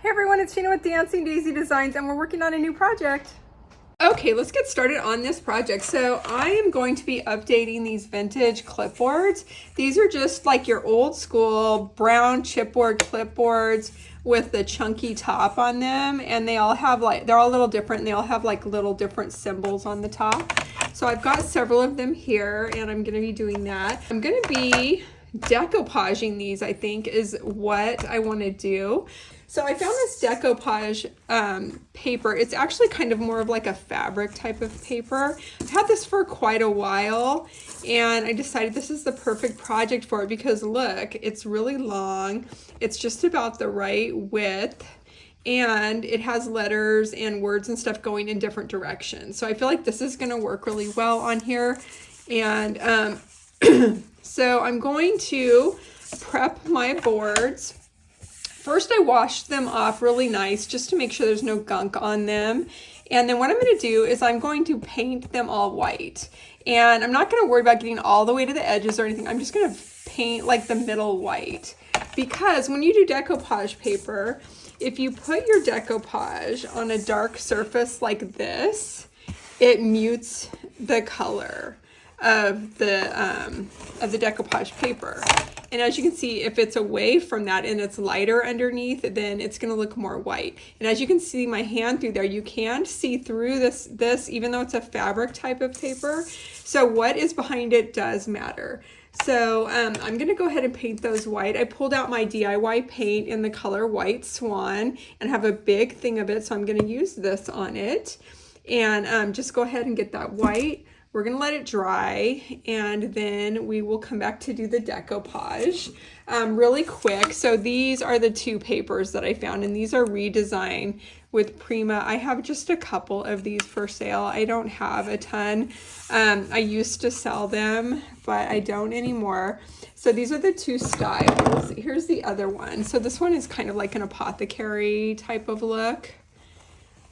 Hey everyone, it's Sheena with Dancing Daisy Designs and we're working on a new project. Okay, let's get started on this project. So I am going to be updating these vintage clipboards. These are just like your old school brown chipboard clipboards with the chunky top on them, and they all have they're all a little different, and they all have like little different symbols on the top. So I've got several of them here and I'm going to be doing that. I'm going to be decoupaging these, I think, is what I want to do. So I found this decoupage paper. It's actually kind of more of like a fabric type of paper. I've had this for quite a while and I decided this is the perfect project for it because look, it's really long. It's just about the right width and it has letters and words and stuff going in different directions. So I feel like this is going to work really well on here. And so I'm going to prep my boards. First, I washed them off really nice just to make sure there's no gunk on them. And then what I'm going to do is I'm going to paint them all white. And I'm not going to worry about getting all the way to the edges or anything. I'm just going to paint like the middle white. Because when you do decoupage paper, if you put your decoupage on a dark surface like this, it mutes the color of the decoupage paper. And as you can see, if it's away from that and it's lighter underneath, then it's going to look more white. And as you can see my hand through there, you can see through this even though it's a fabric type of paper. So what is behind it does matter. So I'm going to go ahead and paint those white. I pulled out my DIY paint in the color White Swan and have a big thing of it. So I'm going to use this on it. And just go ahead and get that white. We're going to let it dry and then we will come back to do the decoupage really quick. So these are the two papers that I found and these are redesigned with Prima. I have just a couple of these for sale. I don't have a ton. I used to sell them, but I don't anymore. So these are the two styles. Here's the other one. So this one is kind of like an apothecary type of look,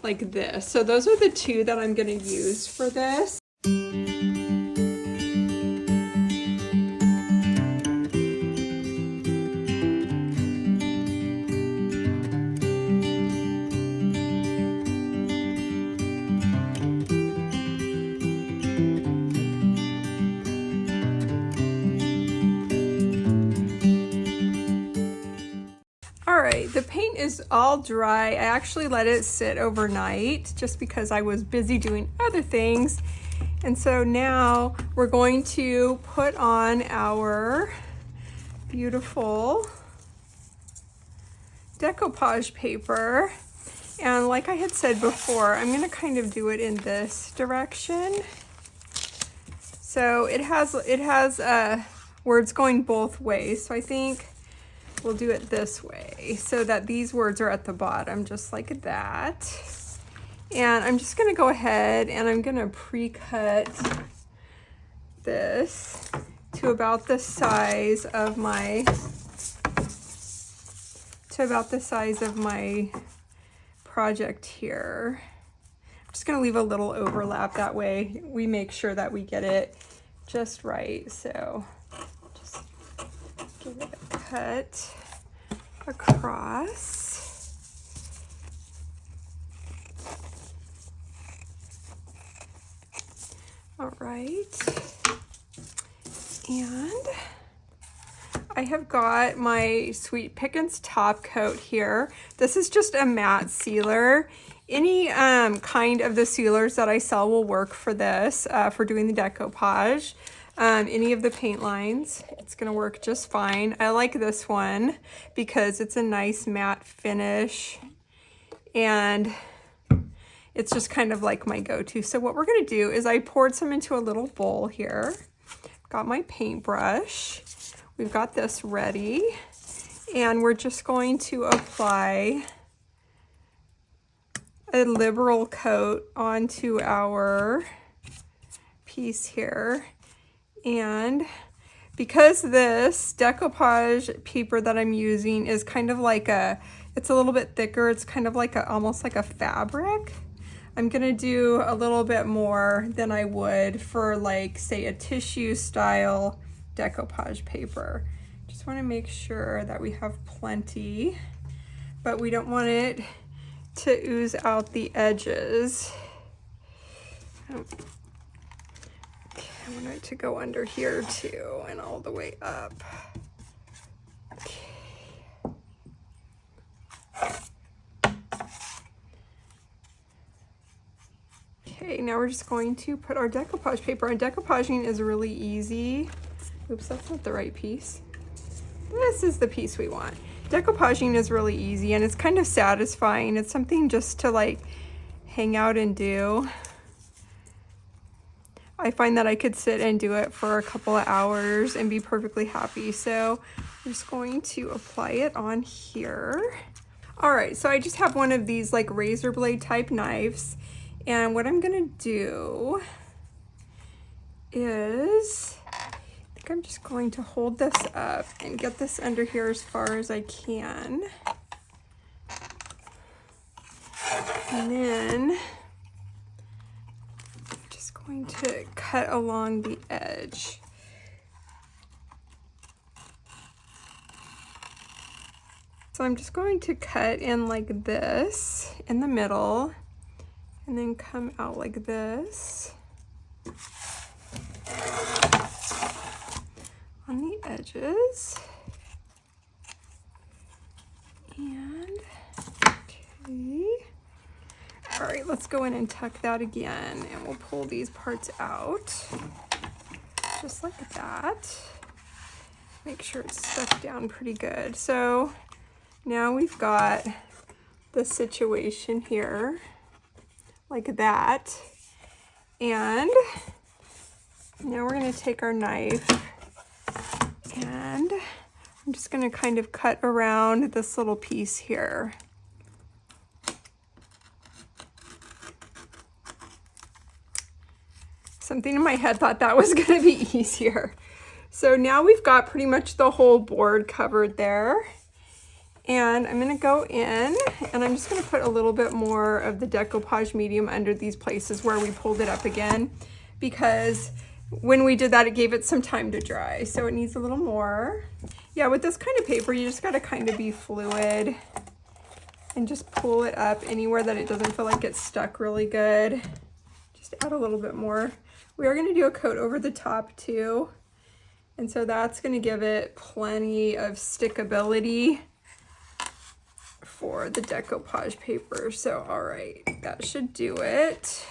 like this. So those are the two that I'm going to use for this. Alright, the paint is all dry. I actually let it sit overnight just because I was busy doing other things. And so now we're going to put on our beautiful decoupage paper. And like I had said before, I'm going to kind of do it in this direction. So it has words going both ways. So I think we'll do it this way so that these words are at the bottom, just like that. And I'm just going to go ahead and I'm going to pre-cut this to about the size of my project here. I'm just going to leave a little overlap, that way we make sure that we get it just right. So just give it a cut across. All right, and I have got my Sweet Pickins top coat here. This is just a matte sealer. Any kind of the sealers that I sell will work for this, for doing the decoupage. Any of the paint lines, it's gonna work just fine. I like this one because it's a nice matte finish and it's just kind of like my go-to. So what we're gonna do is I poured some into a little bowl here. Got my paintbrush. We've got this ready. And we're just going to apply a liberal coat onto our piece here. And because this decoupage paper that I'm using is kind of like it's a little bit thicker, it's kind of like almost like a fabric, I'm gonna do a little bit more than I would for, like, say a tissue style decoupage paper. Just want to make sure that we have plenty but we don't want it to ooze out the edges. Okay, I want it to go under here too and all the way up. Okay, now we're just going to put our decoupage paper on. Decoupaging is really easy. Oops, that's not the right piece. This is the piece we want. Decoupaging is really easy and it's kind of satisfying. It's something just to like hang out and do. I find that I could sit and do it for a couple of hours and be perfectly happy. So I'm just going to apply it on here. All right, so I just have one of these like razor blade type knives. And what I'm gonna do is, I think I'm just going to hold this up and get this under here as far as I can. And then I'm just going to cut along the edge. So I'm just going to cut in like this in the middle and then come out like this on the edges. And okay. All right, let's go in and tuck that again and we'll pull these parts out just like that. Make sure it's stuck down pretty good. So now we've got the situation here like that. And now we're going to take our knife and I'm just going to kind of cut around this little piece here. Something in my head thought that was going to be easier. So now we've got pretty much the whole board covered there. And I'm going to go in and I'm just going to put a little bit more of the decoupage medium under these places where we pulled it up again, because when we did that, it gave it some time to dry. So it needs a little more. Yeah, with this kind of paper, you just got to kind of be fluid and just pull it up anywhere that it doesn't feel like it's stuck really good. Just add a little bit more. We are going to do a coat over the top too. And so that's going to give it plenty of stickability for the decoupage paper. So, all right, that should do it.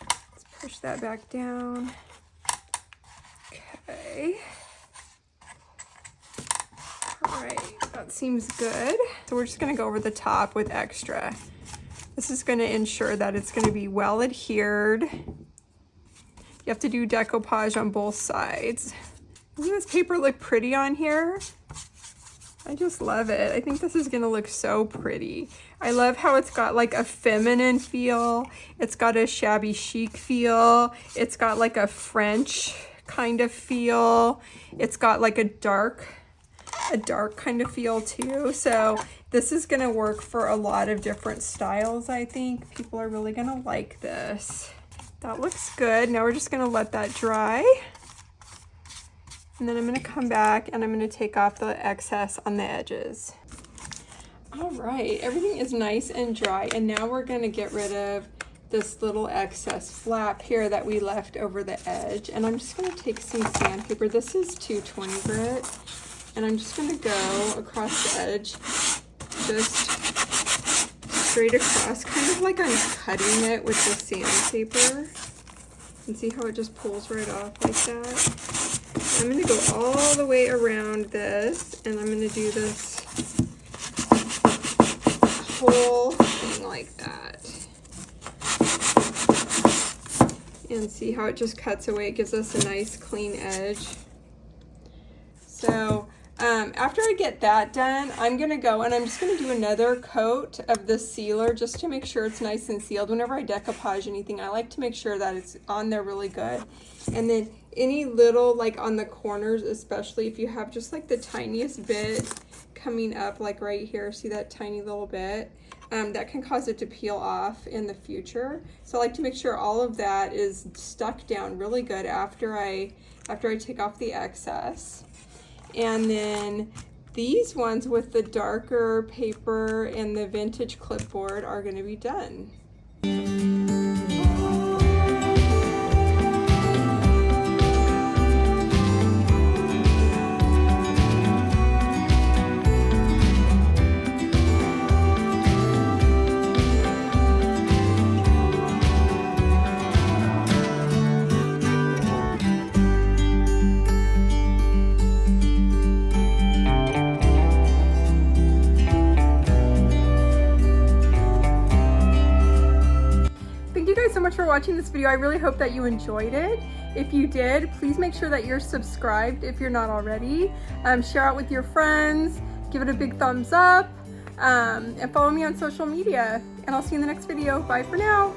Let's push that back down. Okay. All right, that seems good. So we're just gonna go over the top with extra. This is gonna ensure that it's gonna be well adhered. You have to do decoupage on both sides. Doesn't this paper look pretty on here? I just love it. I think this is gonna look so pretty. I love how it's got like a feminine feel. It's got a shabby chic feel. It's got like a French kind of feel. It's got like a dark kind of feel too. So this is gonna work for a lot of different styles. I think people are really gonna like this. That looks good. Now we're just gonna let that dry. And then I'm gonna come back and I'm gonna take off the excess on the edges. All right, everything is nice and dry. And now we're gonna get rid of this little excess flap here that we left over the edge. And I'm just gonna take some sandpaper. This is 220 grit. And I'm just gonna go across the edge, just straight across, kind of like I'm cutting it with the sandpaper. And see how it just pulls right off like that? I'm going to go all the way around this, and I'm going to do this whole thing like that. And see how it just cuts away. It gives us a nice clean edge. So after I get that done, I'm going to go and I'm just going to do another coat of the sealer just to make sure it's nice and sealed. Whenever I decoupage anything, I like to make sure that it's on there really good. And then any little, like on the corners, especially if you have just like the tiniest bit coming up, like right here, see that tiny little bit? That can cause it to peel off in the future. So I like to make sure all of that is stuck down really good after I take off the excess. And then these ones with the darker paper and the vintage clipboard are going to be done. So much for watching this video. I really hope that you enjoyed it. If you did, please make sure that you're subscribed if you're not already. Share out with your friends, give it a big thumbs up, and follow me on social media. And I'll see you in the next video. Bye for now.